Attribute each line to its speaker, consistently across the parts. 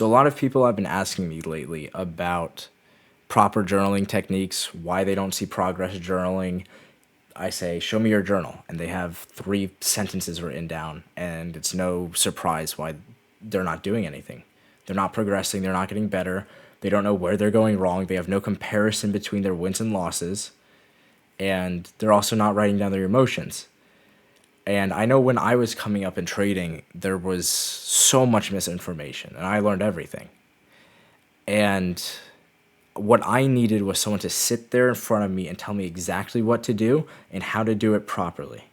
Speaker 1: So a lot of people have been asking me lately about proper journaling techniques, why they don't see progress journaling. I say, show me your journal. And they have 3 sentences written down. And it's no surprise why they're not doing anything. They're not progressing. They're not getting better. They don't know where they're going wrong. They have no comparison between their wins and losses. And they're also not writing down their emotions. And I know when I was coming up in trading, there was so much misinformation, and I learned everything. And what I needed was someone to sit there in front of me and tell me exactly what to do and how to do it properly.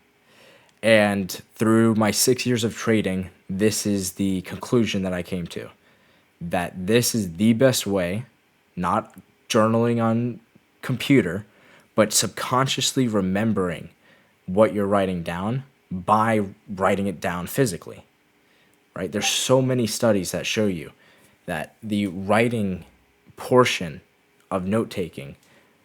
Speaker 1: And through my 6 years of trading, this is the conclusion that I came to, that this is the best way, not journaling on computer, but subconsciously remembering what you're writing down by writing it down physically, right? There's so many studies that show you that the writing portion of note taking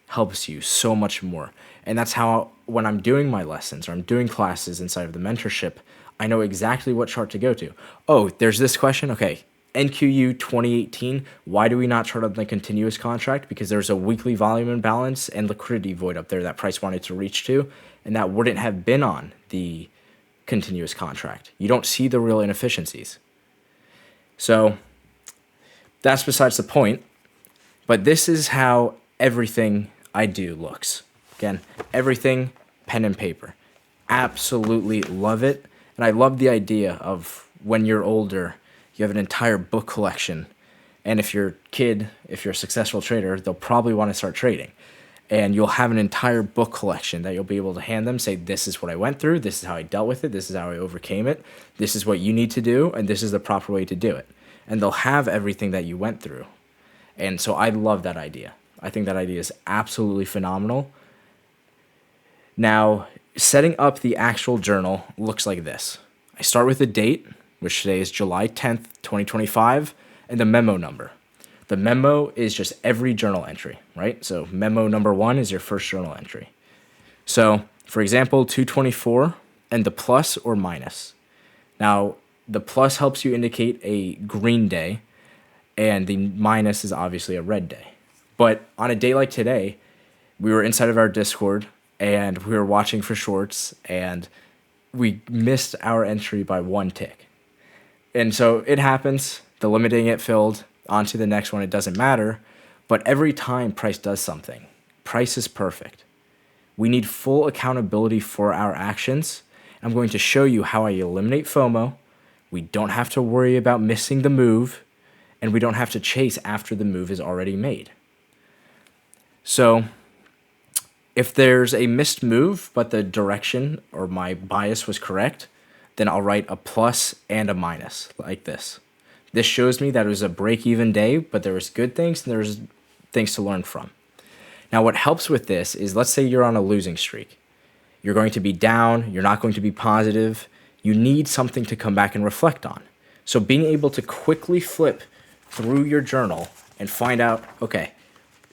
Speaker 1: helps you so much more. And that's how, when I'm doing my lessons or I'm doing classes inside of the mentorship, I know exactly what chart to go to. Oh, there's this question. Okay. NQU 2018, why do we not chart on the continuous contract? Because there's a weekly volume imbalance and liquidity void up there that price wanted to reach to, and that wouldn't have been on the continuous contract. You don't see the real inefficiencies. So that's besides the point. But this is how everything I do looks. Again, everything pen and paper. Absolutely love it. And I love the idea of when you're older, you have an entire book collection. And if you're a kid, if you're a successful trader, they'll probably want to start trading. And you'll have an entire book collection that you'll be able to hand them, say, this is what I went through, this is how I dealt with it, this is how I overcame it, this is what you need to do, and this is the proper way to do it. And they'll have everything that you went through. And so I love that idea. I think that idea is absolutely phenomenal. Now, setting up the actual journal looks like this. I start with the date, which today is July 10th, 2025, and the memo number. The memo is just every journal entry, right? So memo number 1 is your first journal entry. So, for example, 224 and the plus or minus. Now, the plus helps you indicate a green day, and the minus is obviously a red day. But on a day like today, we were inside of our Discord, and we were watching for shorts, and we missed our entry by 1 tick. And so it happens. The limit didn't get filled. On to the next one. It doesn't matter. But every time price does something, price is perfect. We need full accountability for our actions. I'm going to show you how I eliminate FOMO. We don't have to worry about missing the move, and we don't have to chase after the move is already made. So if there's a missed move, but the direction or my bias was correct, then I'll write a plus and a minus like this. This shows me that it was a break-even day, but there was good things and there was things to learn from. Now, what helps with this is, let's say you're on a losing streak. You're going to be down. You're not going to be positive. You need something to come back and reflect on. So being able to quickly flip through your journal and find out, okay,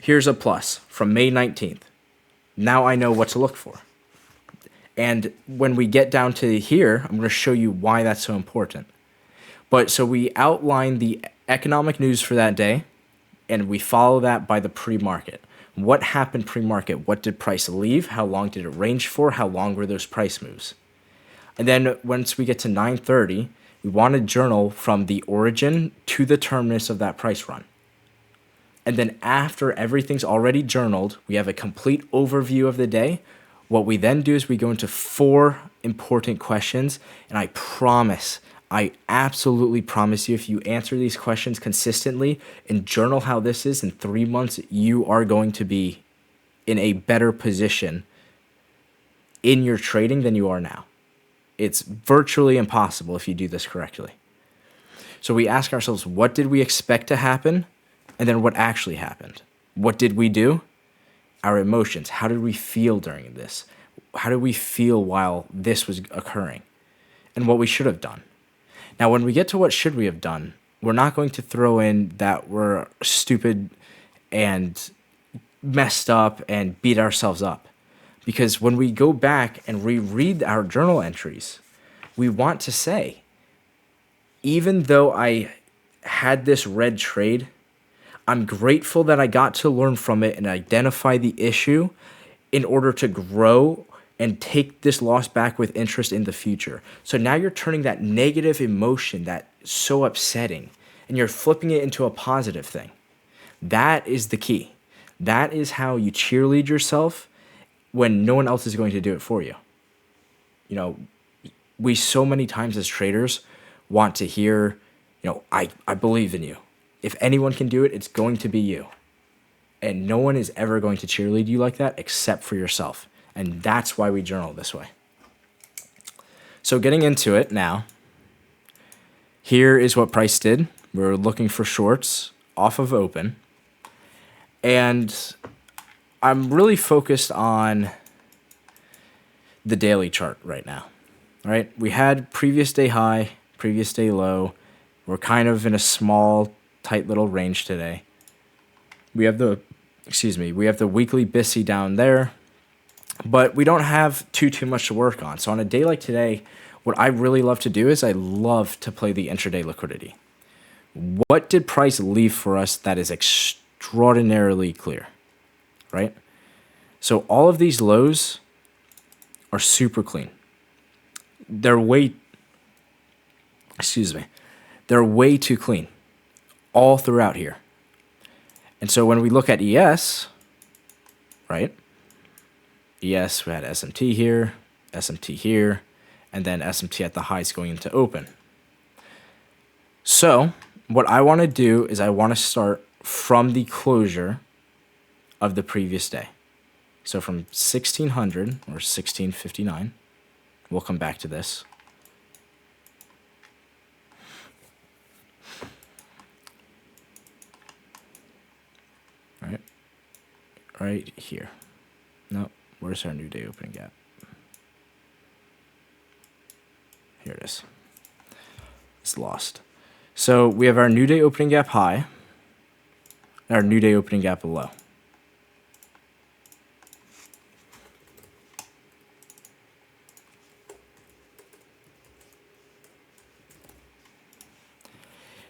Speaker 1: here's a plus from May 19th. Now I know what to look for. And when we get down to here, I'm going to show you why that's so important. But so we outline the economic news for that day, and we follow that by the pre-market. What happened pre-market? What did price leave? How long did it range for? How long were those price moves? And then once we get to 9:30, we want to journal from the origin to the terminus of that price run. And then after everything's already journaled, we have a complete overview of the day. What we then do is we go into 4 important questions, and I absolutely promise you, if you answer these questions consistently and journal how this is, in 3 months, you are going to be in a better position in your trading than you are now. It's virtually impossible if you do this correctly. So we ask ourselves, what did we expect to happen? And then what actually happened? What did we do? Our emotions. How did we feel during this? How did we feel while this was occurring? And what we should have done. Now, when we get to what should we have done, we're not going to throw in that we're stupid and messed up and beat ourselves up. Because when we go back and reread our journal entries, we want to say, even though I had this red trade, I'm grateful that I got to learn from it and identify the issue in order to grow and take this loss back with interest in the future. So now you're turning that negative emotion that's so upsetting and you're flipping it into a positive thing. That is the key. That is how you cheerlead yourself when no one else is going to do it for you. You know, we so many times as traders want to hear, I believe in you. If anyone can do it, it's going to be you. And no one is ever going to cheerlead you like that except for yourself. And that's why we journal this way. So getting into it now, here is what price did. We're looking for shorts off of open. And I'm really focused on the daily chart right now. All right, we had previous day high, previous day low. We're kind of in a small, tight little range today. We have the weekly BISI down there, but we don't have too much to work on. So on a day like today, what I really love to do is I love to play the intraday liquidity. What did price leave for us that is extraordinarily clear, right? So all of these lows are super clean. They're way too clean all throughout here. And so when we look at ES, right? ES, we had SMT here, and then SMT at the highs going into open. So what I want to do is I want to start from the closure of the previous day. So from 1600 or 1659, we'll come back to this. Right here. No, where's our new day opening gap? Here it is. It's lost. So we have our new day opening gap high, and our new day opening gap low.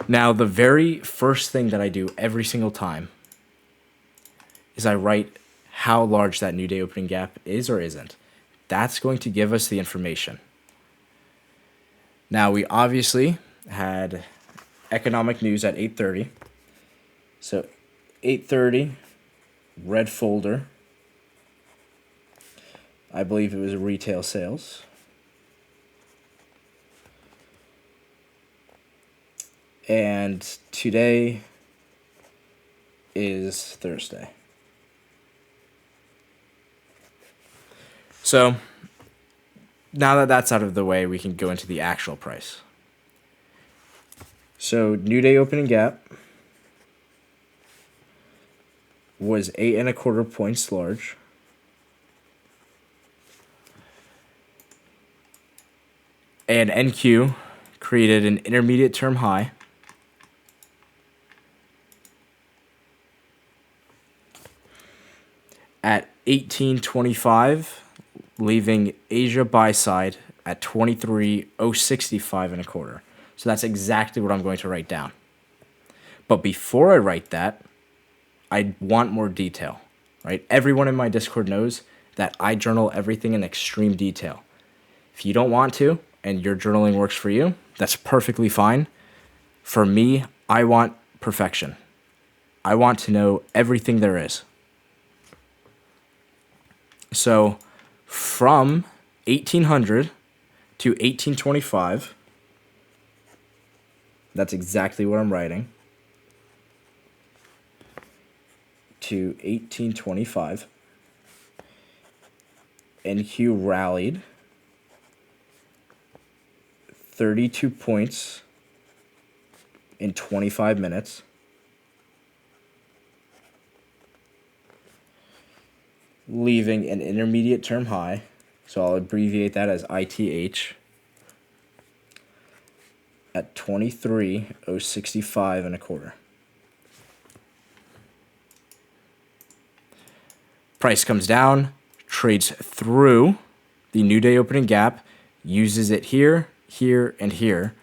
Speaker 1: Now, the very first thing that I do every single time is I write how large that new day opening gap is or isn't. That's going to give us the information. Now, we obviously had economic news at 8:30. So 8:30, red folder. I believe it was retail sales. And today is Thursday. So now that that's out of the way, we can go into the actual price. So new day opening gap was 8.25 points large. And NQ created an intermediate term high. At 18.25, leaving Asia buy side at 23.065 So that's exactly what I'm going to write down. But before I write that, I want more detail, right? Everyone in my Discord knows that I journal everything in extreme detail. If you don't want to, and your journaling works for you, that's perfectly fine. For me, I want perfection. I want to know everything there is. So from 1800 to 1825, that's exactly what I'm writing, to 1825, NQ rallied 32 points in 25 minutes. Leaving an intermediate term high, so I'll abbreviate that as ITH, at 23.065 Price comes down, trades through the new day opening gap, uses it here, here, and here,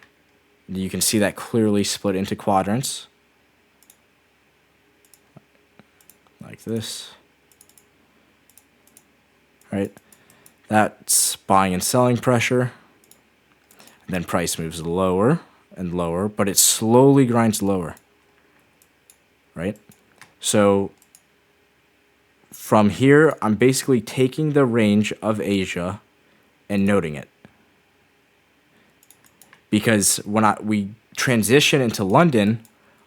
Speaker 1: You can see that clearly split into quadrants, like this, right? That's buying and selling pressure. And then price moves lower and lower, but it slowly grinds lower, right? So from here, I'm basically taking the range of Asia and noting it. Because when we transition into London,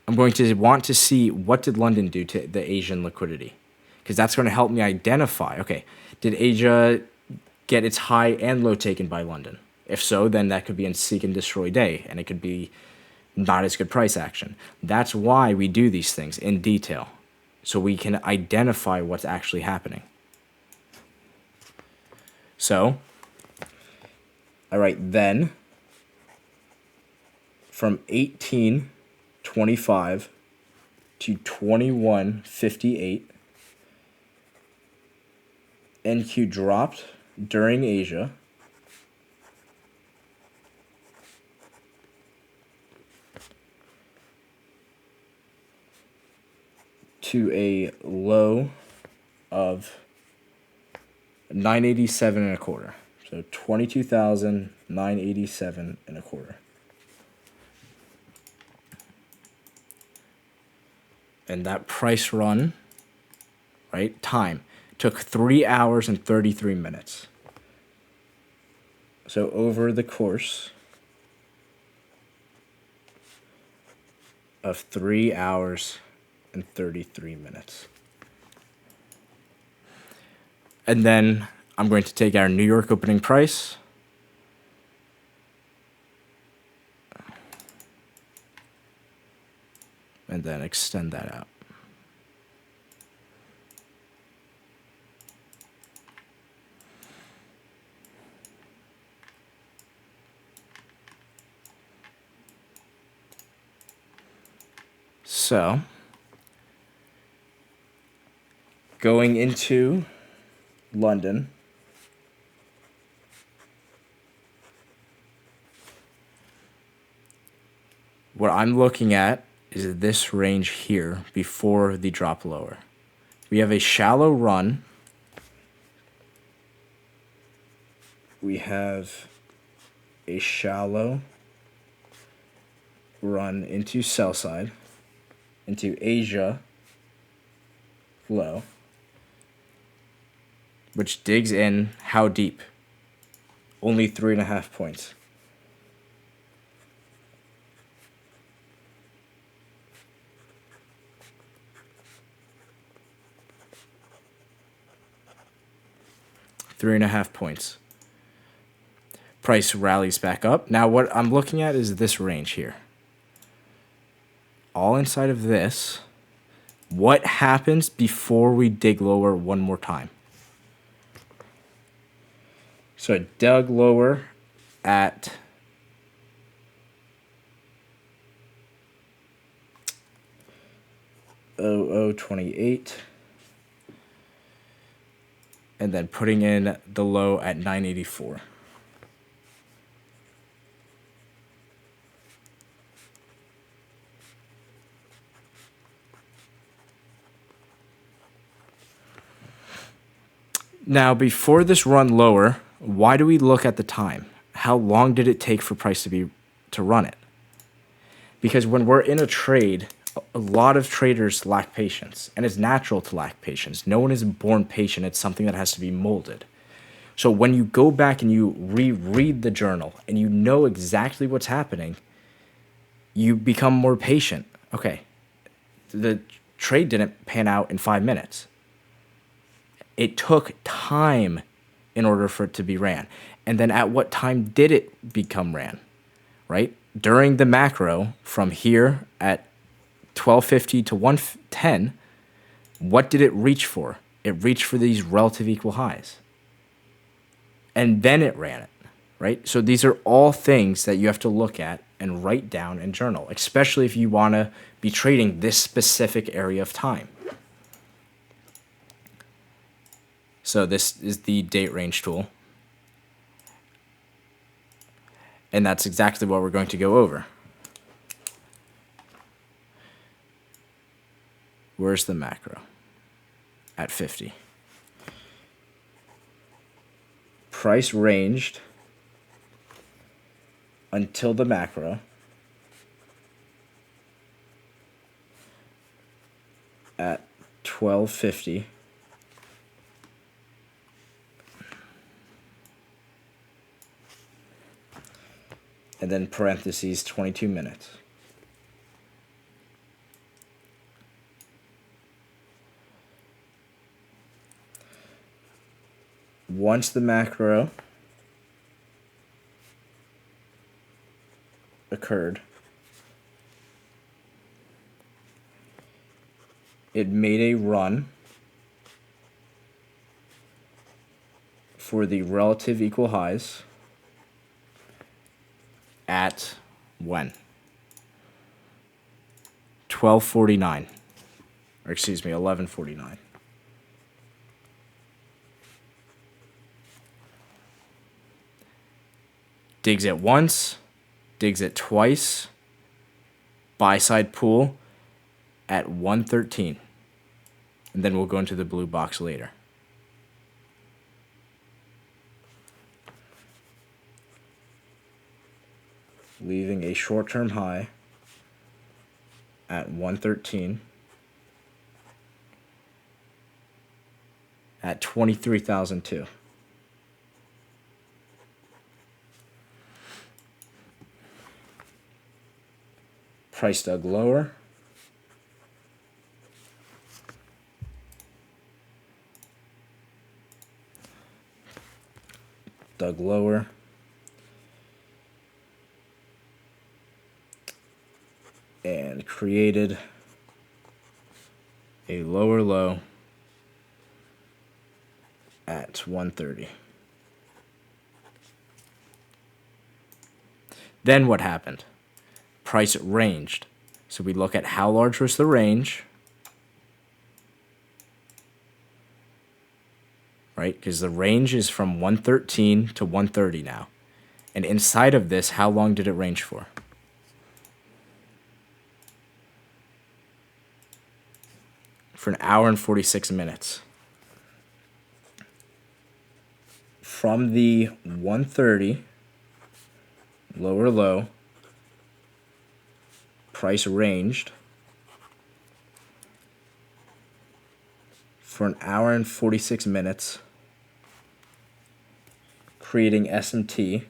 Speaker 1: I'm going to want to see what did London do to the Asian liquidity. Because that's going to help me identify, okay, did Asia get its high and low taken by London? If so, then that could be a seek and destroy day, and it could be not as good price action. That's why we do these things in detail, so we can identify what's actually happening. So I write then from 1825 to 2158, NQ dropped during Asia to a low of 987 and a quarter. So 22,987 and a quarter. And that price run, right, time, took 3 hours and 33 minutes. So over the course of 3 hours and 33 minutes. And then I'm going to take our New York opening price and then extend that out. So, going into London, what I'm looking at is this range here before the drop lower. We have a shallow run. We have a shallow run into sell side, into Asia low, which digs in how deep? Only 3.5 points. Three and a half points. Price rallies back up. Now what I'm looking at is this range here. All inside of this. What happens before we dig lower one more time? So I dug lower at 0028. And then putting in the low at 984. Now, before this run lower, why do we look at the time? How long did it take for price to run it? Because when we're in a trade, a lot of traders lack patience, and it's natural to lack patience. No one is born patient. It's something that has to be molded. So when you go back and you reread the journal and you know exactly what's happening, you become more patient. Okay, the trade didn't pan out in 5 minutes. It took time in order for it to be ran. And then at what time did it become ran, right? During the macro, from here at 1250 to 110, what did it reach for? It reached for these relative equal highs. And then it ran it, right? So these are all things that you have to look at and write down and journal, especially if you want to be trading this specific area of time. So this is the date range tool. And that's exactly what we're going to go over. Where's the macro? At 50. Price ranged until the macro at 1250. And then parentheses 22 minutes. Once the macro occurred, it made a run for the relative equal highs at when? 1249. Or excuse me, 1149. Digs it once, digs it twice, buy side pool at 113. And then we'll go into the blue box later. Leaving a short-term high at 113 at 23,002. Price dug lower. Dug lower. And created a lower low at 130. Then what happened? Price ranged. So we look at how large was the range, right? Because the range is from 113 to 130 now. And inside of this, how long did it range for? For an hour and 46 minutes. From the 130 lower low, price ranged for an hour and 46 minutes, creating SMT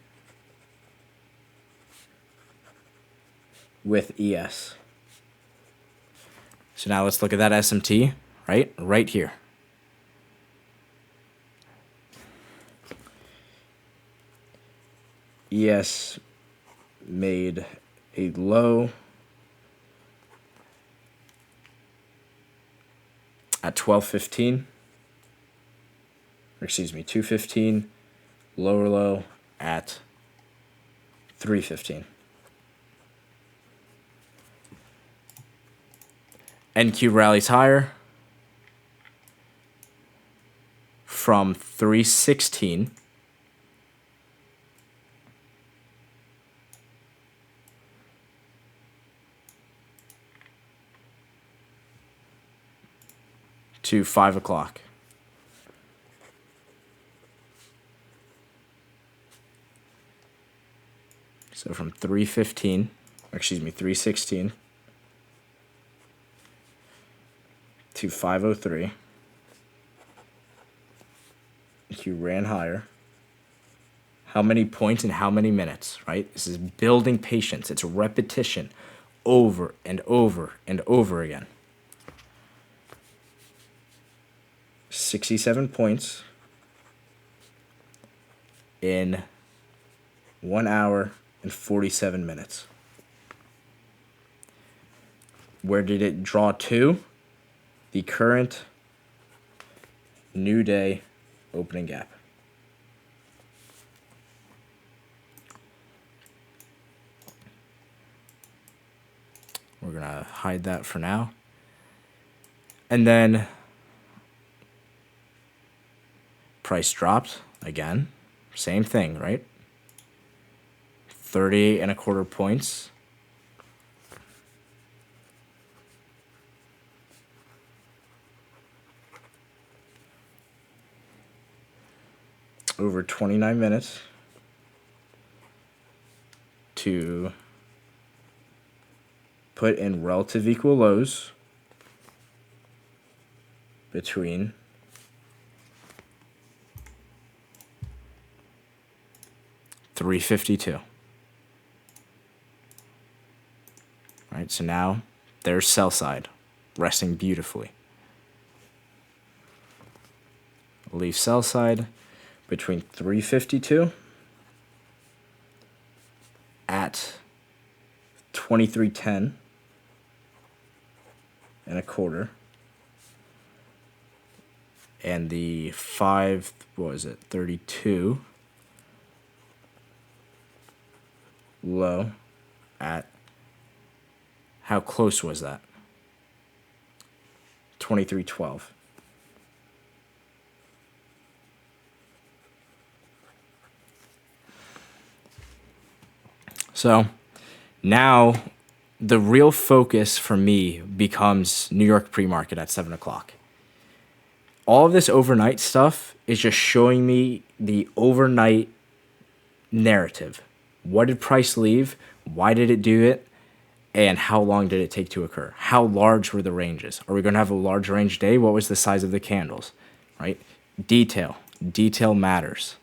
Speaker 1: with ES. So now let's look at that SMT, right here. ES made a low at 1215, or excuse me, 215, lower low at 315. NQ rallies higher from 316 to 5 o'clock. So from 316 to 503. Q ran higher. How many points in how many minutes, right? This is building patience. It's repetition over and over and over again. 67 points in 1 hour and 47 minutes. Where did it draw to? The current new day opening gap. We're going to hide that for now. And then price dropped again. Same thing, right? 38.25 points. over 29 minutes to put in relative equal lows between 352. All right, so now there's sell side resting beautifully. Leave sell side between 352 at 2310 and a quarter, and the 32 low at, how close was that? 2312. So now the real focus for me becomes New York pre-market at 7 o'clock. All of this overnight stuff is just showing me the overnight narrative. What did price leave? Why did it do it? And how long did it take to occur? How large were the ranges? Are we going to have a large range day? What was the size of the candles? Right? Detail. Detail matters.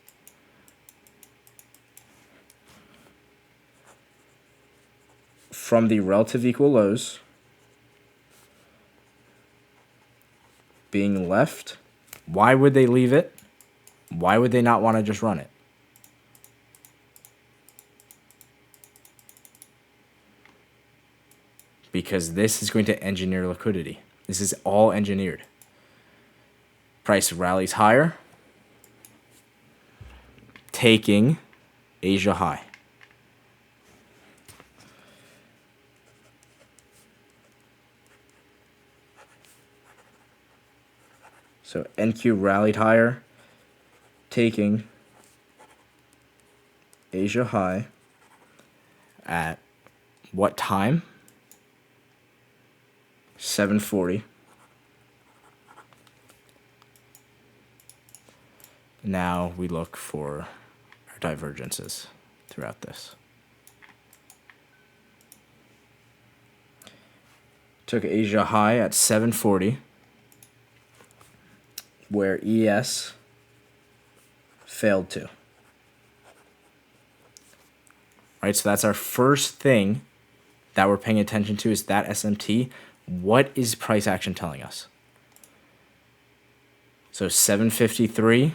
Speaker 1: From the relative equal lows being left, why would they leave it? Why would they not want to just run it? Because this is going to engineer liquidity. This is all engineered. Price rallies higher, taking Asia high. So NQ rallied higher, taking Asia high at what time? 7:40. Now we look for our divergences throughout this. Took Asia high at 7:40, where ES failed to. Right, so that's our first thing that we're paying attention to, is that SMT. What is price action telling us? So 753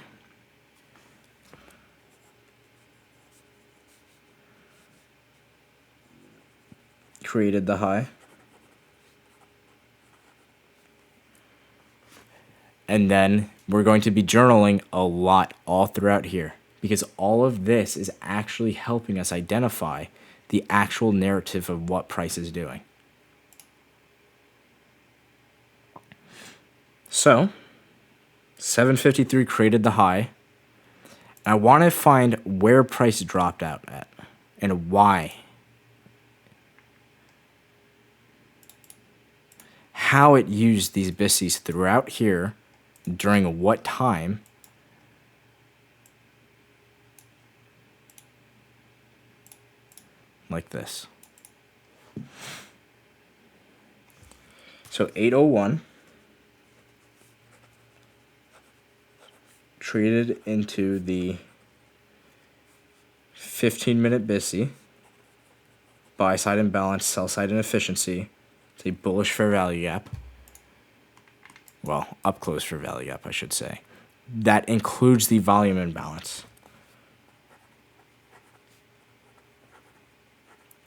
Speaker 1: created the high. And then we're going to be journaling a lot all throughout here, because all of this is actually helping us identify the actual narrative of what price is doing. So 753 created the high. I want to find where price dropped out at and why. How it used these BISTs throughout here, during what time, like this. So 801 traded into the 15-minute BIST, buy side imbalance, sell side inefficiency. It's a bullish fair value gap. Well, up close fair value gap, I should say. That includes the volume imbalance.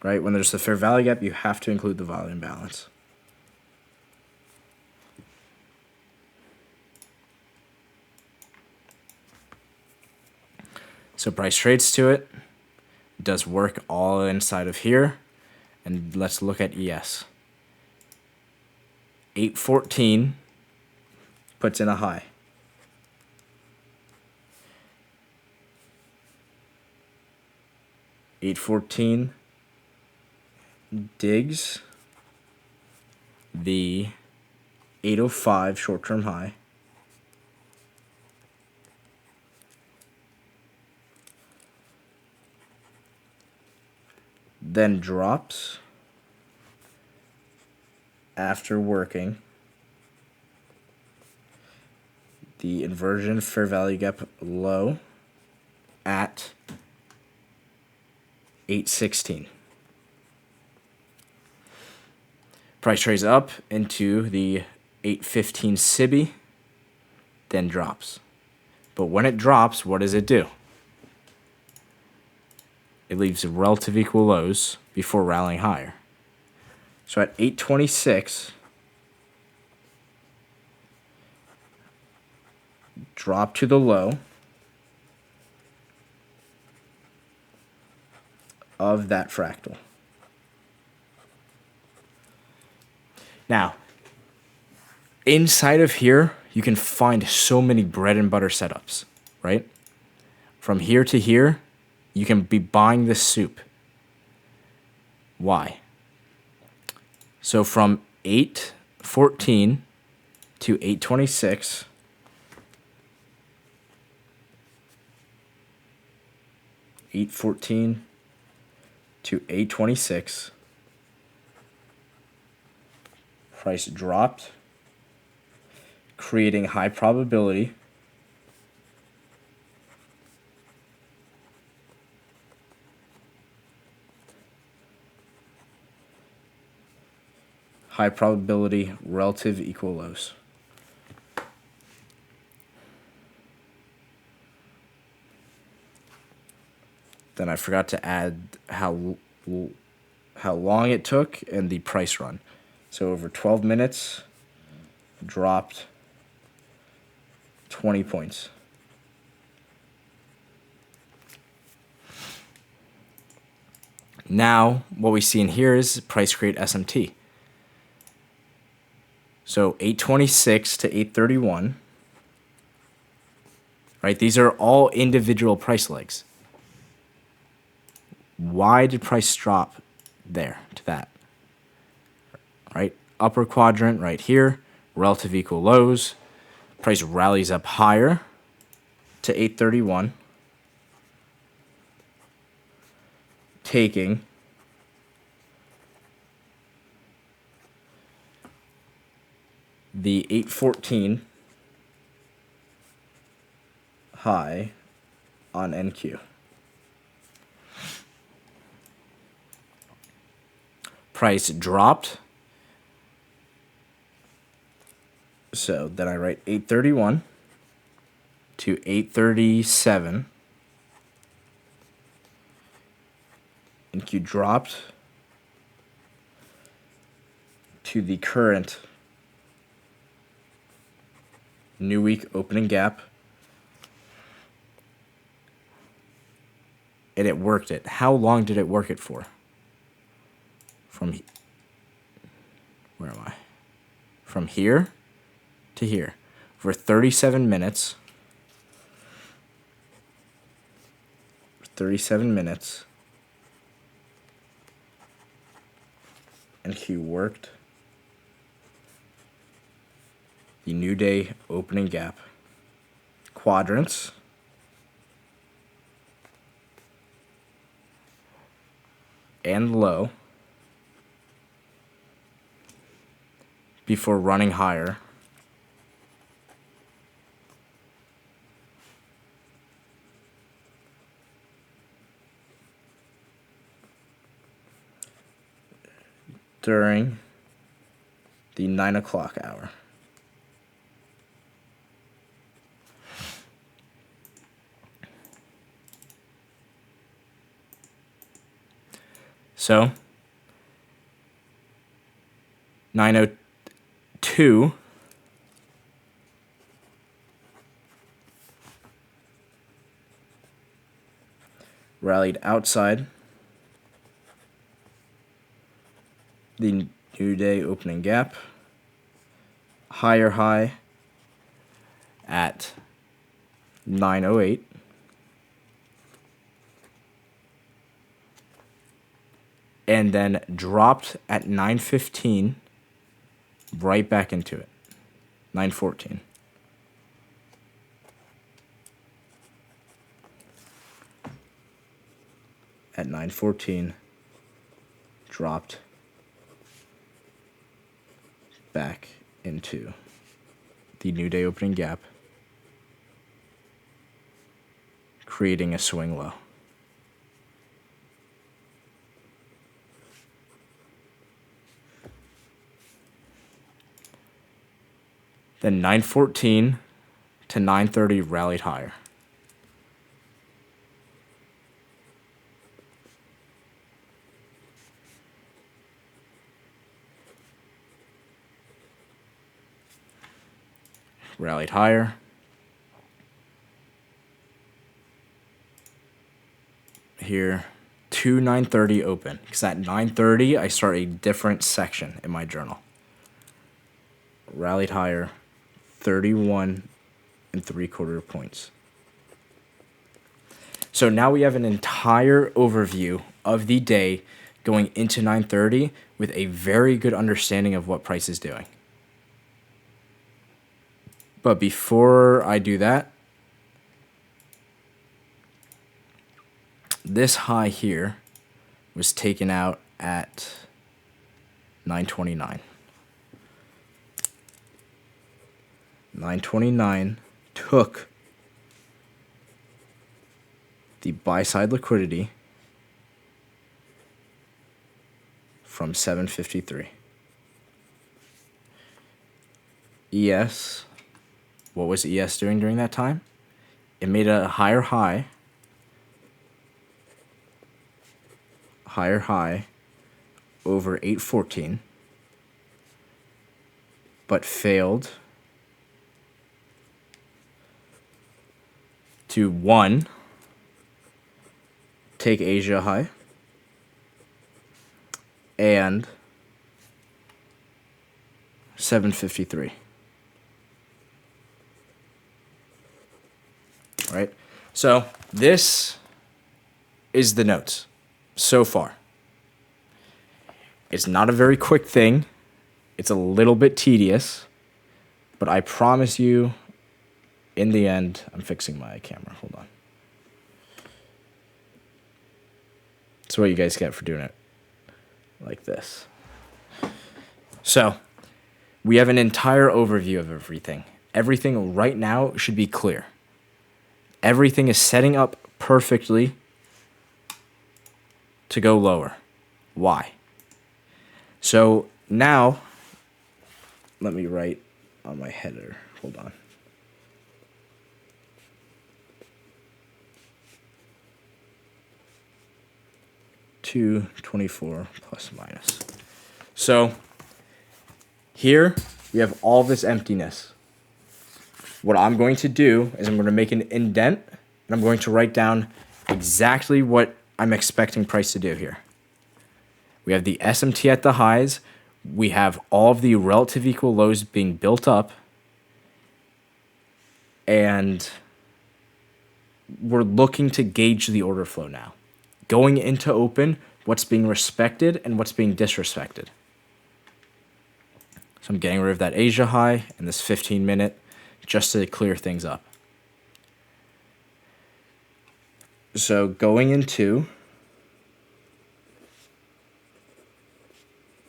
Speaker 1: Right? When there's the fair value gap, you have to include the volume balance. So price trades to it, does work all inside of here, and let's look at ES. 814 puts in a high. $814 digs the 805 short-term high. then drops after working the inversion fair value gap low at 816. Price trades up into the 815 SIBI, then drops. But when it drops, what does it do? It leaves relative equal lows before rallying higher. So at 826, drop to the low of that fractal. Now, inside of here, you can find so many bread and butter setups, right? From here to here, you can be buying this soup. Why? So from 814 to 826, to 826, price dropped, creating high probability relative equal lows. Then I forgot to add how long it took and the price run. So over 12 minutes, dropped 20 points. Now, what we see in here is price create SMT. So 826 to 831, right? These are all individual price legs. Why did price drop there to that? Right? Upper quadrant right here, relative equal lows. Price rallies up higher to 831, taking the 814 high on NQ. Price dropped. So then I write 831 to 837. NQ dropped to the current new week opening gap. And it worked it. How long did it work it for? Where am I? From here to here for 37 minutes. 37 minutes. And he worked the new day opening gap. Quadrants. And low before running higher. During the 9 o'clock hour. So 9:02 rallied outside the new day opening gap, higher high at 9:08. And then dropped at 9:15 right back into it. 9:14. At 9:14 dropped back into the new day opening gap, creating a swing low. Then 9:14 to 9:30 rallied higher. Rallied higher. Here, to 9:30 open. Because at 9:30, I start a different section in my journal. Rallied higher, 31 3/4 points. So now we have an entire overview of the day going into 9:30 with a very good understanding of what price is doing. But before I do that, this high here was taken out at 9:29. 9:29 took the buy side liquidity from 753. ES, what was ES doing during that time? It made a higher high over 814, but failed to 1, take Asia high, and 753. Right? So this is the notes so far. It's not a very quick thing. It's a little bit tedious, but I promise you, in the end, I'm fixing my camera. Hold on. That's what you guys get for doing it like this. So, we have an entire overview of everything. Everything right now should be clear. Everything is setting up perfectly to go lower. Why? So now, let me write on my header. Hold on. $224 plus minus. So here we have all this emptiness. What I'm going to do is I'm going to make an indent and I'm going to write down exactly what I'm expecting price to do here. We have the SMT at the highs. We have all of the relative equal lows being built up. And we're looking to gauge the order flow now. Going into open, what's being respected and what's being disrespected. So I'm getting rid of that Asia high and this 15-minute just to clear things up. So going into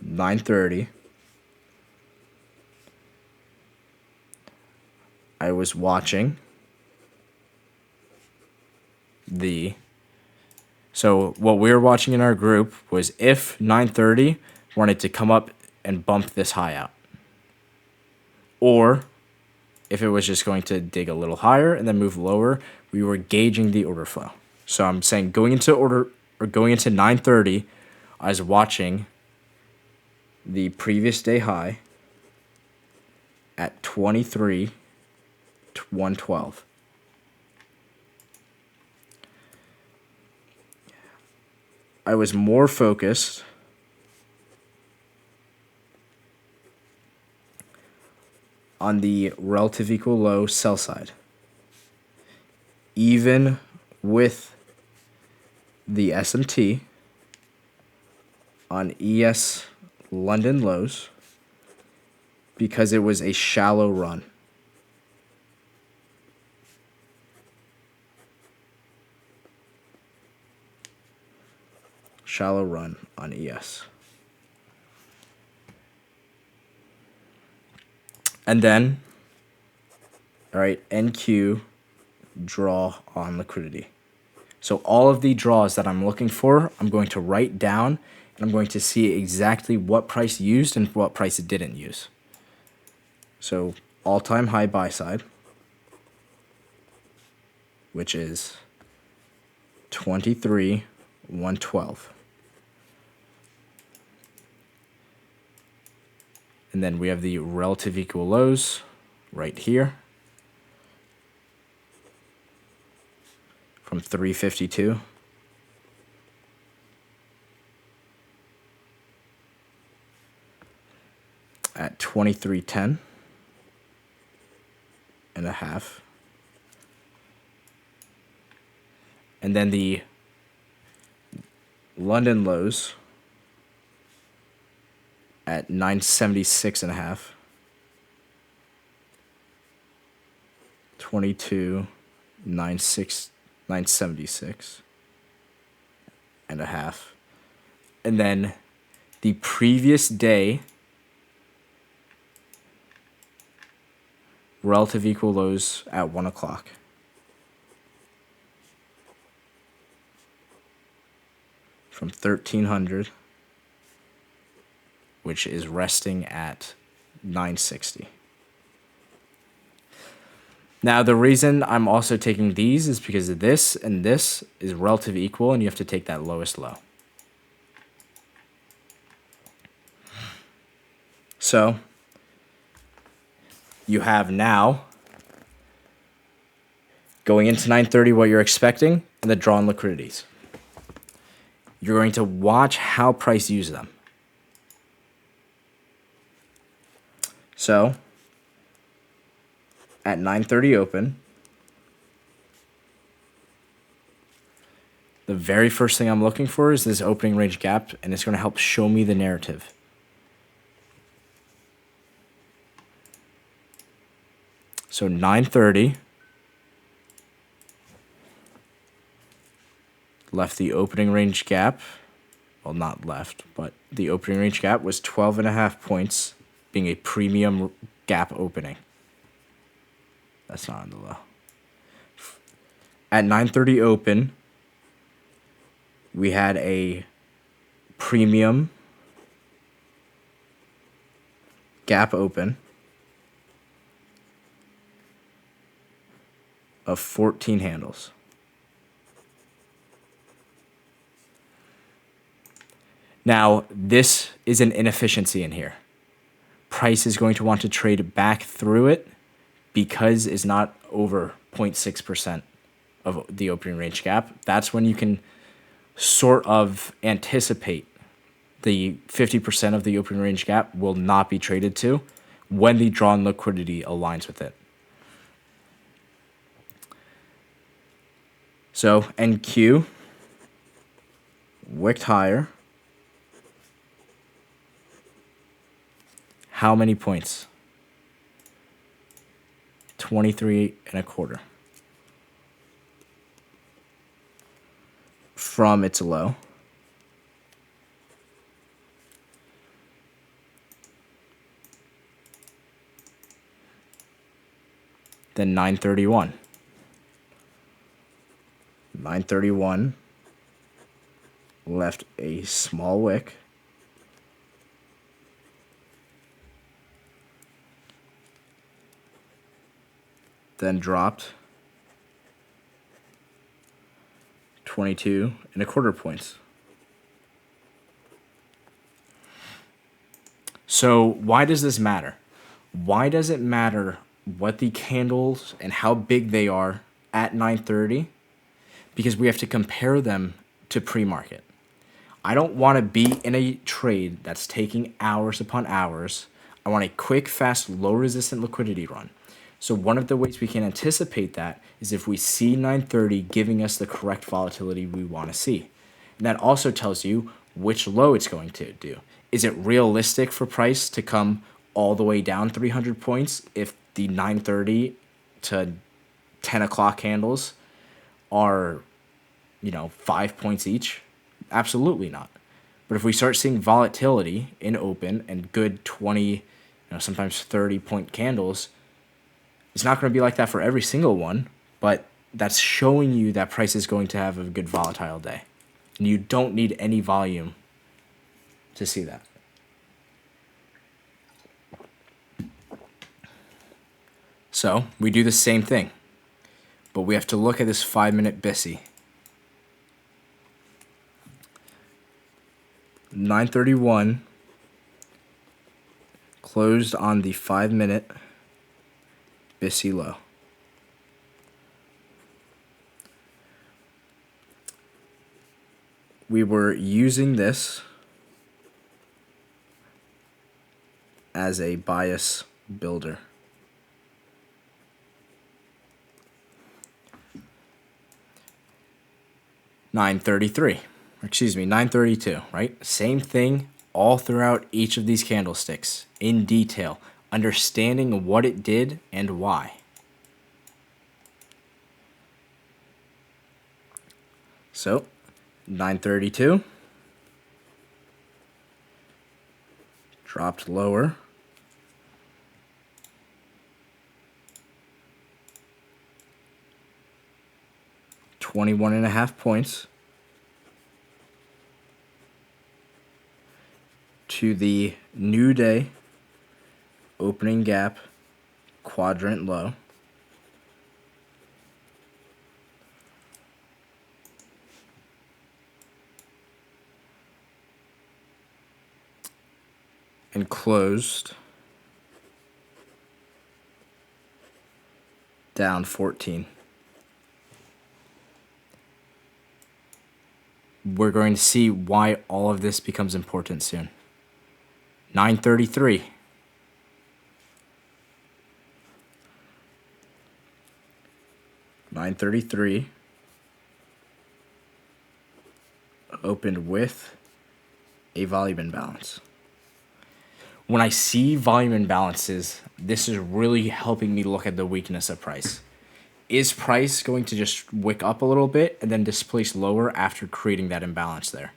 Speaker 1: 9:30, I was watching so what we were watching in our group was if 9:30 wanted to come up and bump this high out, or if it was just going to dig a little higher and then move lower, we were gauging the order flow. So I'm saying going into 9:30, I was watching the previous day high at 23 to 112. I was more focused on the relative equal low sell side. Even with the SMT on ES London lows, because it was a shallow run. Shallow run on ES. And then, all right, NQ draw on liquidity. So all of the draws that I'm looking for, I'm going to write down, and I'm going to see exactly what price used and what price it didn't use. So all-time high buy side, which is 23,112. And then we have the relative equal lows right here from 352 at 2310 and a half. And then the London lows at 976 and a half. 976 and a half. And then the previous day relative equal lows at 1 o'clock. From 1300, which is resting at 960. Now, the reason I'm also taking these is because of this and this is relative equal, and you have to take that lowest low. So you have now, going into 9:30, what you're expecting, and the drawn liquidities. You're going to watch how price use them. So at 9:30 open, the very first thing I'm looking for is this opening range gap, and it's going to help show me the narrative. So 9:30 left the opening range gap. Well, not left, but the opening range gap was 12.5 points, being a premium gap opening. That's not on the low. At 9:30 open, we had a premium gap open of 14 handles. Now, this is an inefficiency in here. Price is going to want to trade back through it because it's not over 0.6% of the opening range gap. That's when you can sort of anticipate the 50% of the opening range gap will not be traded to when the drawn liquidity aligns with it. So NQ wicked higher. How many points? 23.25 from its low. Then 931. 931 left a small wick. Then dropped 22.25 points. So why does this matter? Why does it matter what the candles and how big they are at 9:30? Because we have to compare them to pre-market. I don't want to be in a trade that's taking hours upon hours. I want a quick, fast, low resistant liquidity run. So one of the ways we can anticipate that is if we see 9:30 giving us the correct volatility we want to see. And that also tells you which low it's going to do. Is it realistic for price to come all the way down 300 points if the 9:30 to 10 o'clock candles are, 5 points each? Absolutely not. But if we start seeing volatility in open and good 20 sometimes 30-point candles. It's not going to be like that for every single one, but that's showing you that price is going to have a good volatile day. And you don't need any volume to see that. So we do the same thing, but we have to look at this 5-minute BISI. 931 closed on the 5-minute BISI low. We were using this as a bias builder. $9.32, right? Same thing all throughout each of these candlesticks in detail, understanding what it did and why. So, 9.32 dropped lower. $21.5 points to the new day opening gap quadrant low. And closed down 14. We're going to see why all of this becomes important soon. 9.33. $9.33 opened with a volume imbalance. When I see volume imbalances, this is really helping me look at the weakness of price. Is price going to just wick up a little bit and then displace lower after creating that imbalance there?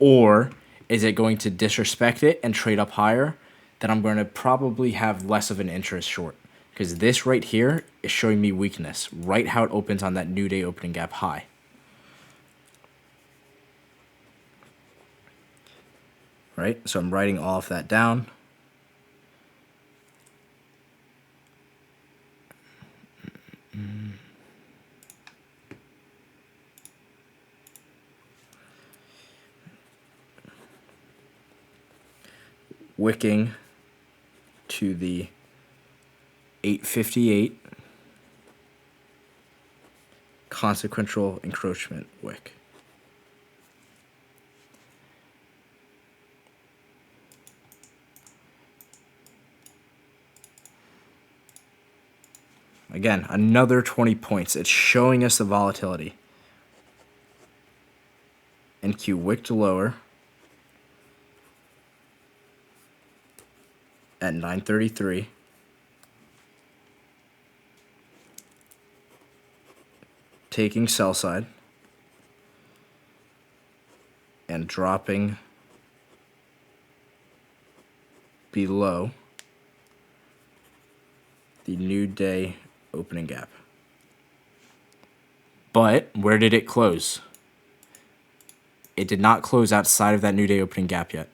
Speaker 1: Or is it going to disrespect it and trade up higher? Then I'm going to probably have less of an interest short. Because this right here is showing me weakness, right how it opens on that new day opening gap high. Right, so I'm writing all of that down. Wicking to the 858 consequential encroachment wick. Again, another 20 points. It's showing us the volatility. NQ wicked lower at 9.33. Taking sell side and dropping below the new day opening gap. But where did it close? It did not close outside of that new day opening gap yet.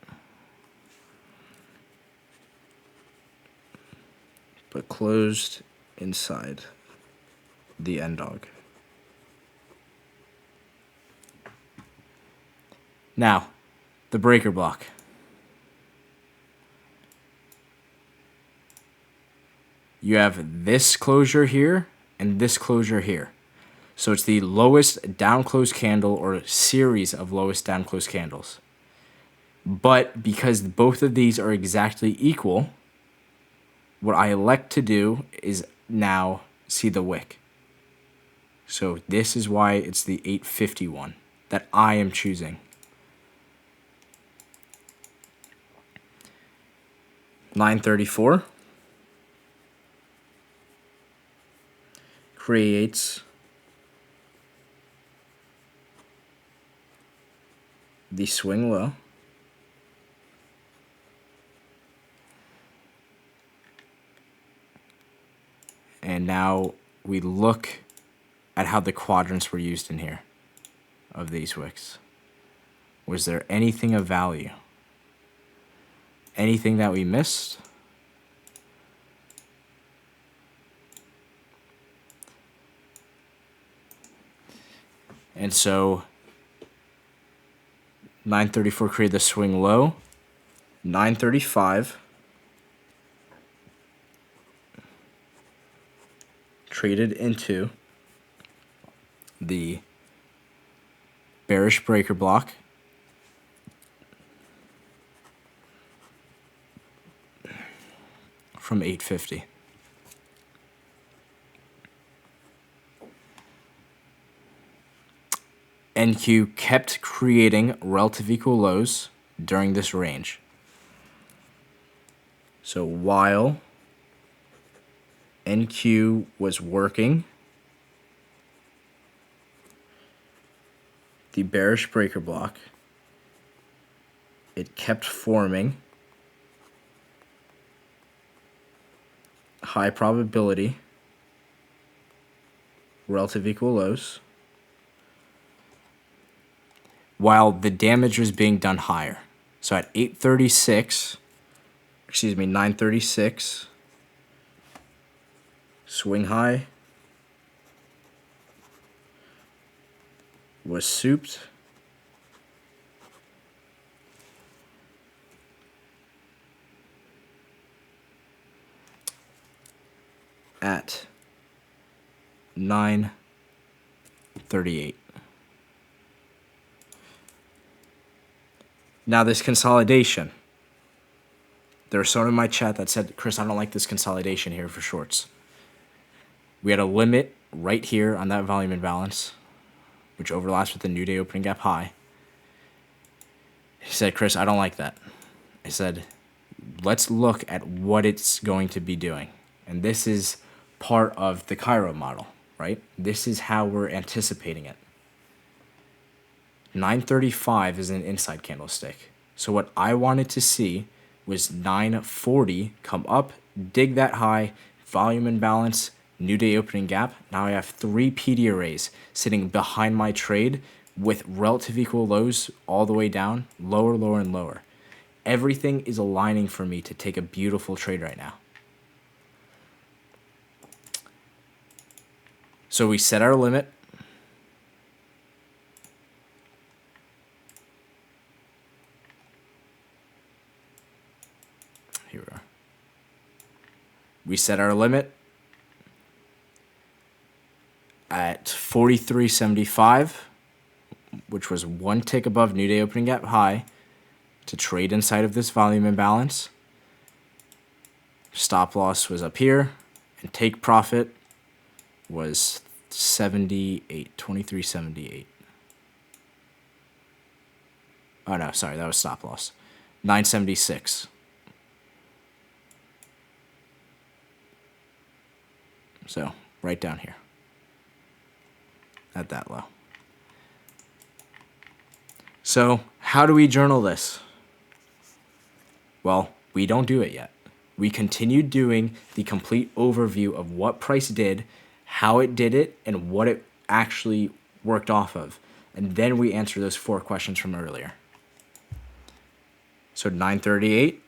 Speaker 1: But closed inside the end dog. Now, the breaker block. You have this closure here and this closure here. So it's the lowest down close candle or series of lowest down close candles. But because both of these are exactly equal, what I elect to do is now see the wick. So this is why it's the 851 that I am choosing. $9.34 creates the swing low. And now we look at how the quadrants were used in here of these wicks. Was there anything of value? Anything that we missed? And so 934 created the swing low. 935 traded into the bearish breaker block. From 850. NQ kept creating relative equal lows during this range. So while NQ was working the bearish breaker block, it kept forming high probability relative equal lows while the damage was being done higher. So at 936, swing high was souped. At 938. Now this consolidation. There was someone in my chat that said, Chris, I don't like this consolidation here for shorts. We had a limit right here on that volume imbalance, which overlaps with the new day opening gap high. He said, Chris, I don't like that. I said, let's look at what it's going to be doing. And this is part of the Cairo model, right? This is how we're anticipating it. 935 is an inside candlestick. So what I wanted to see was 940 come up, dig that high, volume imbalance, new day opening gap. Now I have 3 PD arrays sitting behind my trade with relative equal lows all the way down, lower, lower, and lower. Everything is aligning for me to take a beautiful trade right now. So we set our limit. Here we are. We set our limit at 43.75, which was 1 tick above new day opening gap high to trade inside of this volume imbalance. Stop loss was up here, and take profit was 23.78. Oh no, sorry, that was stop loss. 976. So right down here at that low. So how do we journal this? Well, we don't do it yet. We continue doing the complete overview of what price did, how it did it, and what it actually worked off of. And then we answer those 4 questions from earlier. So 938,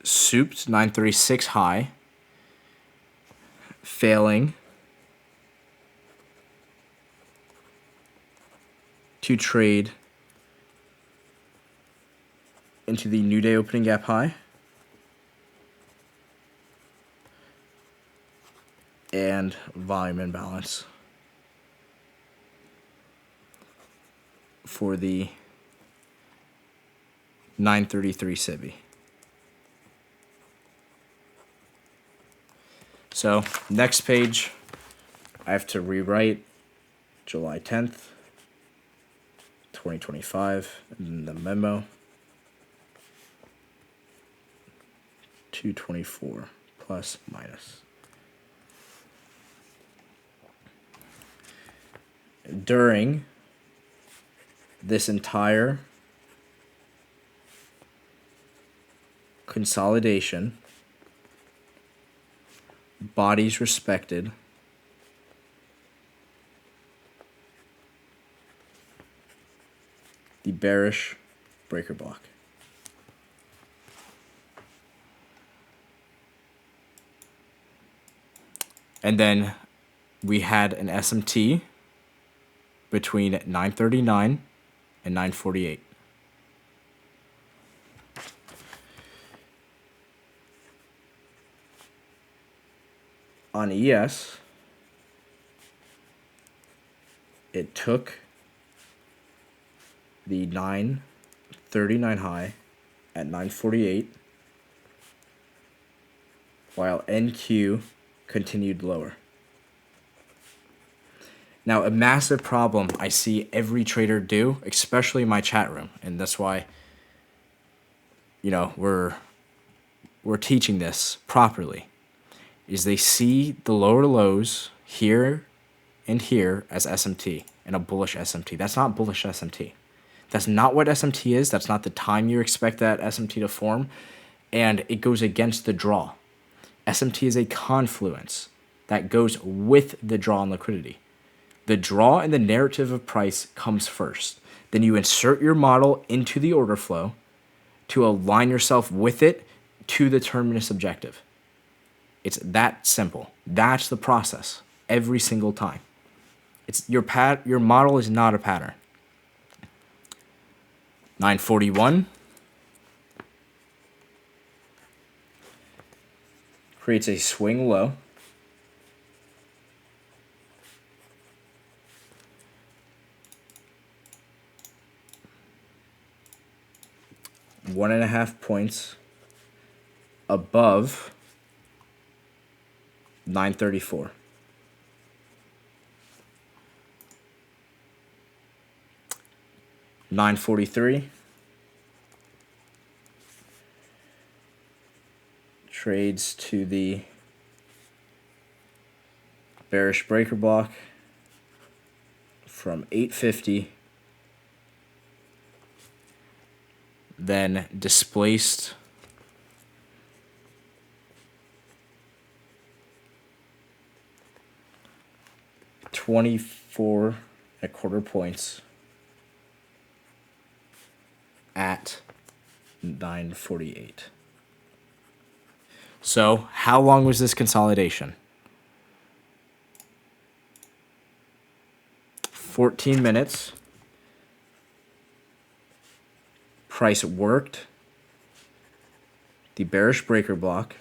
Speaker 1: souped 936 high, failing to trade into the new day opening gap high and volume imbalance for the 933 SIBI. So next page, I have to rewrite July 10th, 2025, and the memo 224 plus minus. During this entire consolidation, bodies respected. The bearish breaker block. And then we had an SMT between 939 and 948. On ES, it took the 939 high at 948, while NQ continued lower. Now, a massive problem I see every trader do, especially in my chat room, and that's why, you know, we're teaching this properly, is they see the lower lows here and here as SMT and a bullish SMT. That's not bullish SMT. That's not what SMT is. That's not the time you expect that SMT to form, and it goes against the draw. SMT is a confluence that goes with the draw and liquidity. The draw and the narrative of price comes first. Then you insert your model into the order flow to align yourself with it to the terminus objective. It's that simple. That's the process every single time. It's your model is not a pattern. 941 creates a swing low. One and a half points above 934. $943 trades to the bearish breaker block from 850, then displaced $24.25 points at 948. So, how long was this consolidation? 14 minutes. Price worked the bearish breaker block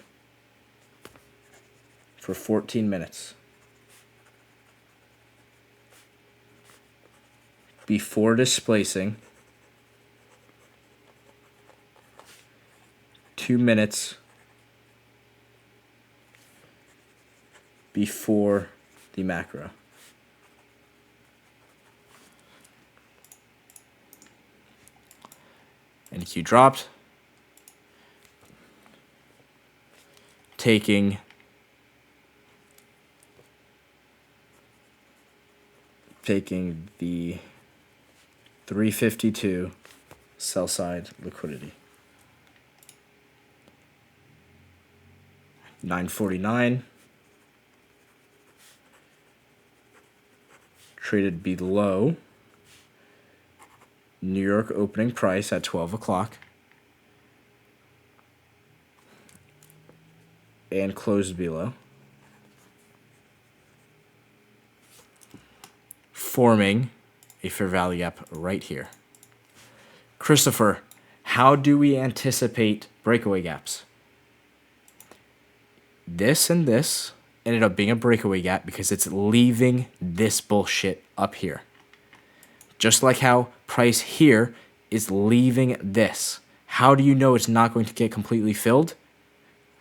Speaker 1: for 14 minutes. Before displacing 2 minutes before the macro. And Q dropped, taking the 352 sell side liquidity. 949 traded below New York opening price at 12 o'clock and closed below, forming a fair value gap right here. Christopher, how do we anticipate breakaway gaps? This and this ended up being a breakaway gap because it's leaving this bullshit up here. Just like how price here is leaving this. How do you know it's not going to get completely filled?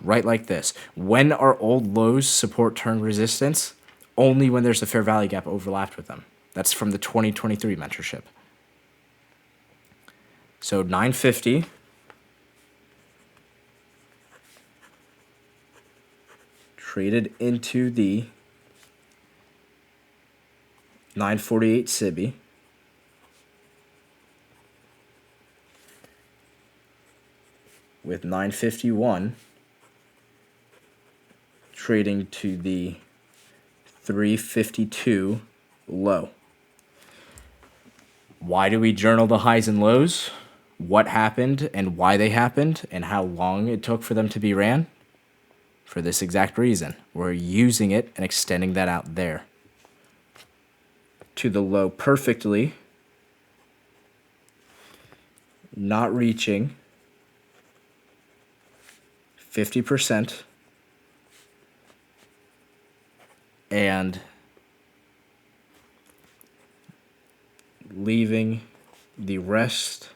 Speaker 1: Right like this. When are old lows support turn resistance? Only when there's a fair value gap overlapped with them. That's from the 2023 mentorship. So 950 traded into the 948 SIBI. With 951 trading to the 352 low. Why do we journal the highs and lows? What happened and why they happened and how long it took for them to be ran? For this exact reason. We're using it and extending that out there to the low perfectly, not reaching 50%, and leaving the rest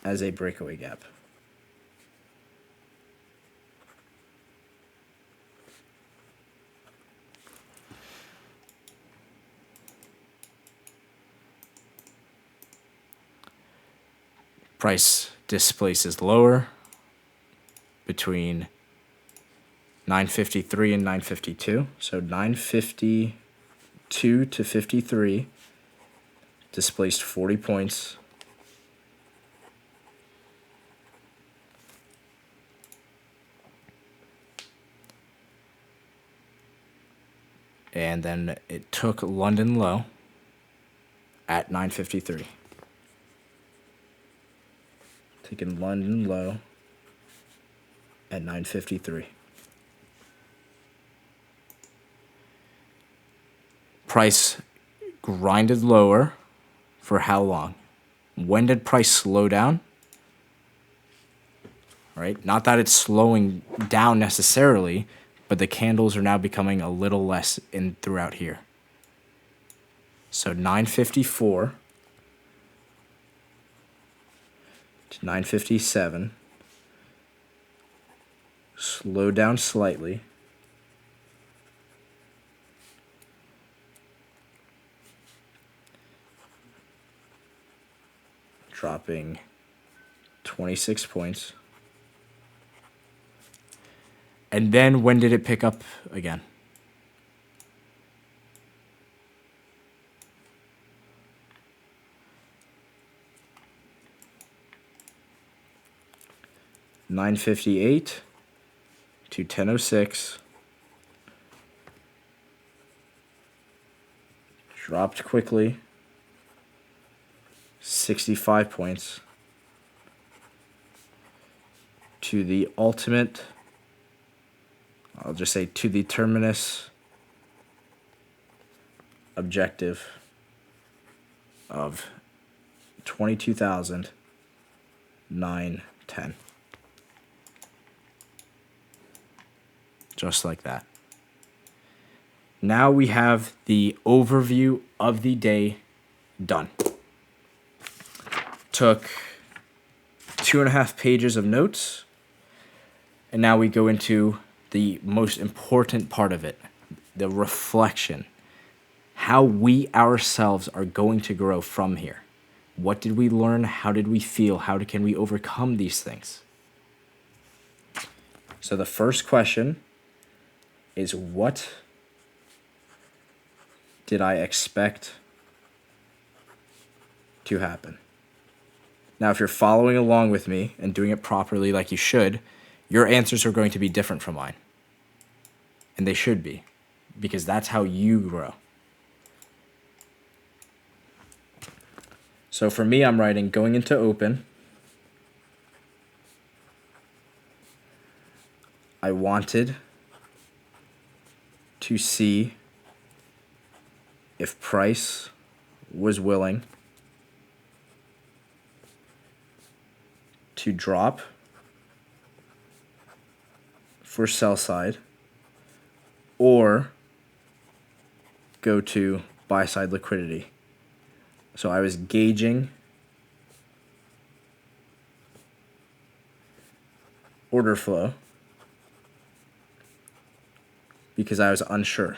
Speaker 1: as a breakaway gap. Price displaces lower between 953 and 952. So 952 to 53 displaced 40 points. And then it took London low at 953. Taking London low at 953. Price grinded lower for how long? When did price slow down? Right? Not that it's slowing down necessarily, but the candles are now becoming a little less in throughout here. So 954 to 957. Slow down slightly. Dropping 26 points. And then when did it pick up again? $9.58 to $10.06. Dropped quickly. 65 points. To the ultimate, I'll just say to the terminus objective of 22,910. Just like that. Now we have the overview of the day done. Took 2.5 pages of notes, and now we go into the most important part of it, the reflection. How we ourselves are going to grow from here. What did we learn? How did we feel? How can we overcome these things? So the first question is, what did I expect to happen? Now, if you're following along with me and doing it properly like you should, your answers are going to be different from mine. And they should be, because that's how you grow. So for me, I'm writing going into open. I wanted to see if price was willing to drop for sell side or go to buy side liquidity. So I was gauging order flow because I was unsure.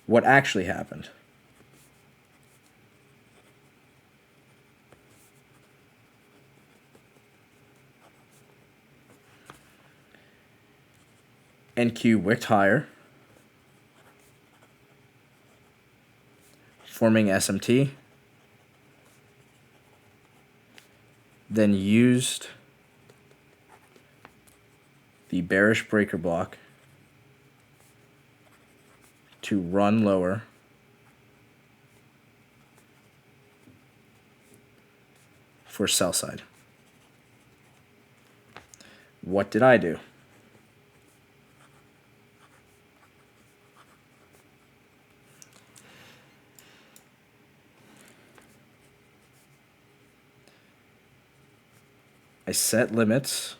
Speaker 1: What actually happened? NQ wicked higher, forming SMT. then used the bearish breaker block to run lower for sell side. What did I do? I set limits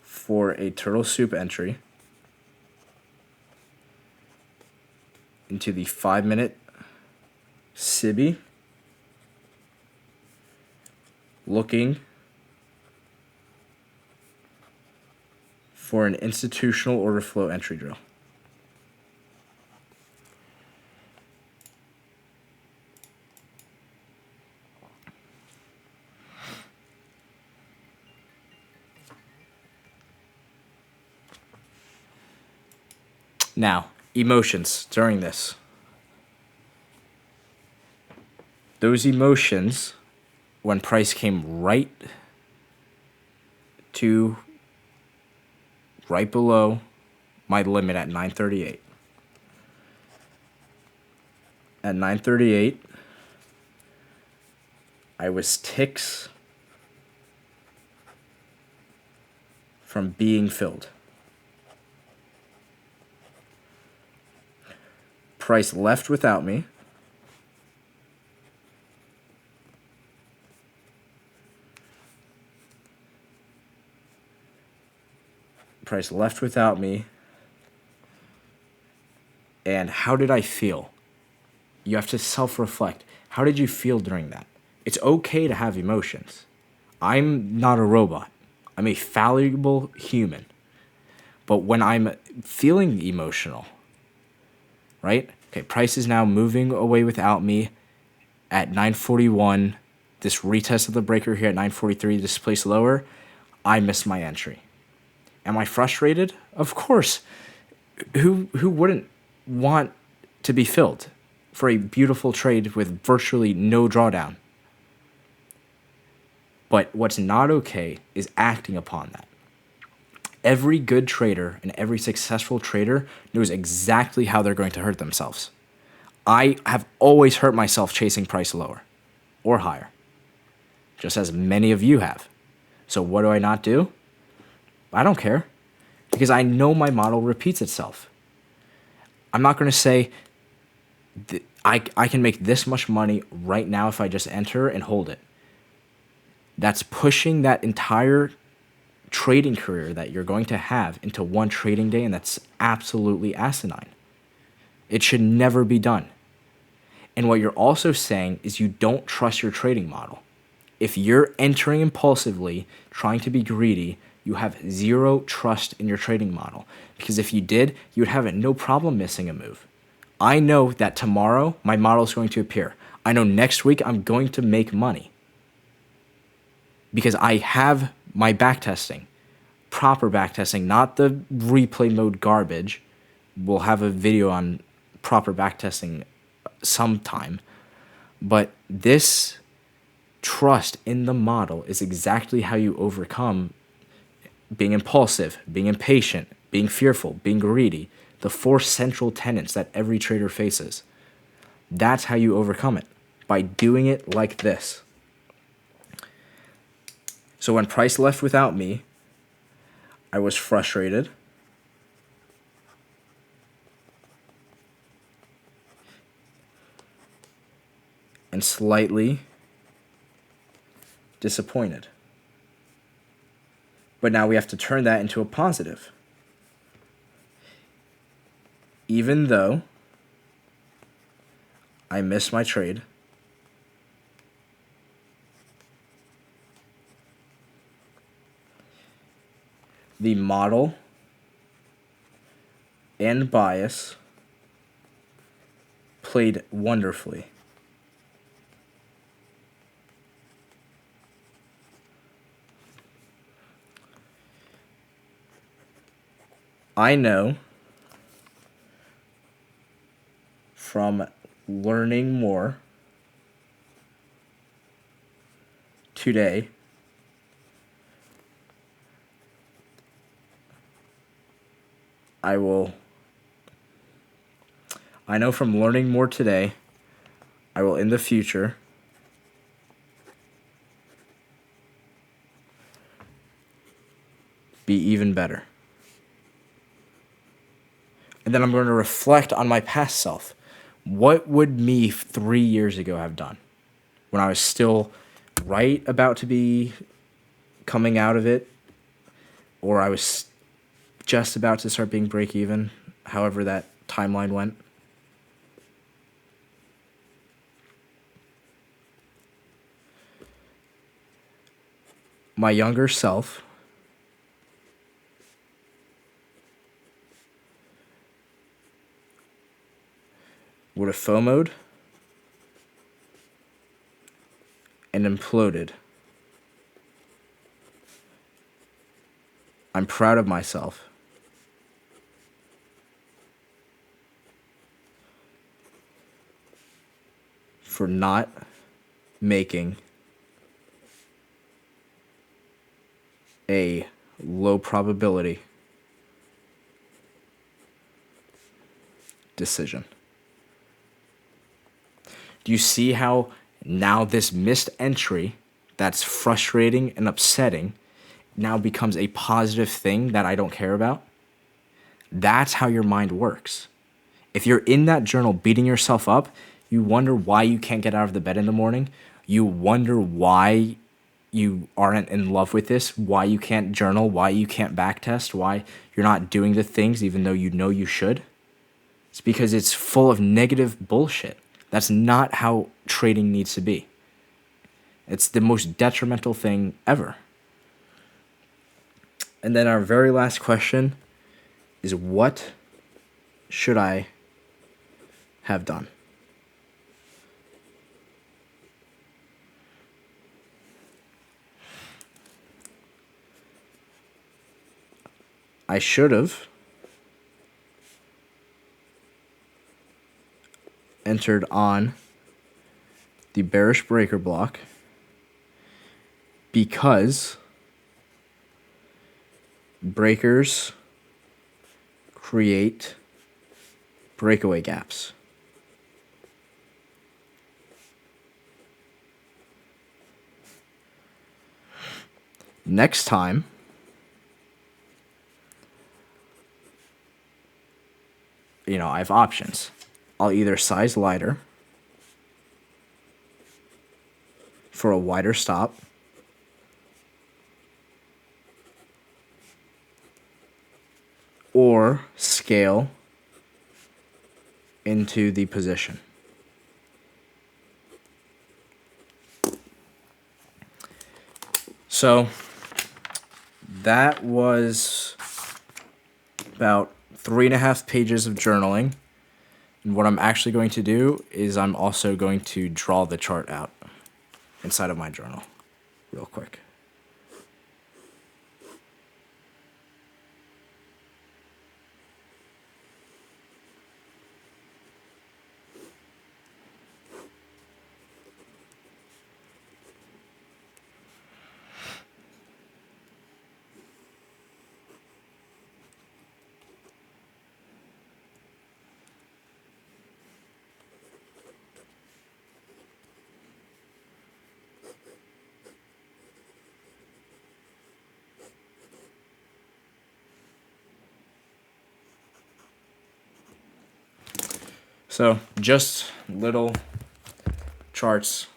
Speaker 1: for a turtle soup entry into the 5-minute SIBI, looking for an institutional order flow entry drill. Now, emotions during this. Those emotions, when price came right below my limit at 938. At 938, I was ticks from being filled. Price left without me. Price left without me. And how did I feel? You have to self-reflect. How did you feel during that? It's okay to have emotions. I'm not a robot. I'm a fallible human. But when I'm feeling emotional, right? Okay, price is now moving away without me at 941. This retest of the breaker here at 943, this place lower. I missed my entry. Am I frustrated? Of course. Who wouldn't want to be filled for a beautiful trade with virtually no drawdown? But what's not okay is acting upon that. Every good trader and every successful trader knows exactly how they're going to hurt themselves. I have always hurt myself chasing price lower or higher, just as many of you have. So what do I not do? I don't care, because I know my model repeats itself. I'm not going to say I can make this much money right now if I just enter and hold it. That's pushing that entire trading career that you're going to have into one trading day, and that's absolutely asinine. It should never be done. And what you're also saying is you don't trust your trading model. If you're entering impulsively, trying to be greedy, you have zero trust in your trading model. Because if you did, you would have no problem missing a move. I know that tomorrow my model is going to appear. I know next week I'm going to make money. Because I have my backtesting, proper backtesting, not the replay mode garbage. We'll have a video on proper backtesting sometime. But this trust in the model is exactly how you overcome being impulsive, being impatient, being fearful, being greedy, the 4 central tenets that every trader faces. That's how you overcome it, by doing it like this. So when price left without me, I was frustrated. And slightly disappointed. But now we have to turn that into a positive. Even though I missed my trade, the model and bias played wonderfully. I know from learning more today, I know from learning more today, I will in the future be even better. And then I'm going to reflect on my past self. What would me 3 years ago have done when I was still right about to be coming out of it, or I was just about to start being break even, however that timeline went? My younger self would have FOMO'd and imploded. I'm proud of myself for not making a low probability decision. Do you see how now this missed entry that's frustrating and upsetting now becomes a positive thing that I don't care about? That's how your mind works. If you're in that journal beating yourself up, you wonder why you can't get out of the bed in the morning. You wonder why you aren't in love with this, why you can't journal, why you can't backtest, why you're not doing the things even though you know you should. It's because it's full of negative bullshit. That's not how trading needs to be. It's the most detrimental thing ever. And then our very last question is, what should I have done? I should have entered on the bearish breaker block because breakers create breakaway gaps. Next time, I have options. I'll either size lighter for a wider stop, or scale into the position. So that was about 3.5 pages of journaling. And what I'm actually going to do is I'm also going to draw the chart out inside of my journal real quick. So just little charts,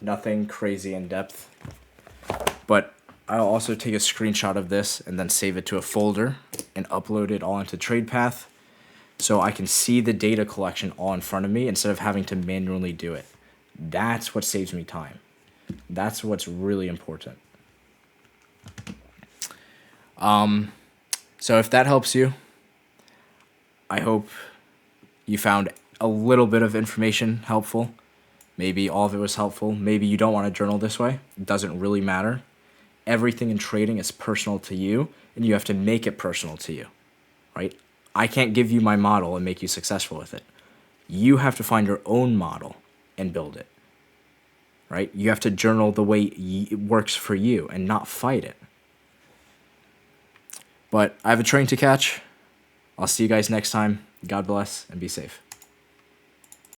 Speaker 1: nothing crazy in depth. But I'll also take a screenshot of this and then save it to a folder and upload it all into TradePath so I can see the data collection all in front of me instead of having to manually do it. That's what saves me time. That's what's really important. So if that helps you, I hope you found a little bit of information helpful. Maybe all of it was helpful. Maybe you don't want to journal this way. It doesn't really matter. Everything in trading is personal to you, and you have to make it personal to you, right? I can't give you my model and make you successful with it. You have to find your own model and build it. right? You have to journal the way it works for you and not fight it. But I have a train to catch. I'll see you guys next time. God bless and be safe.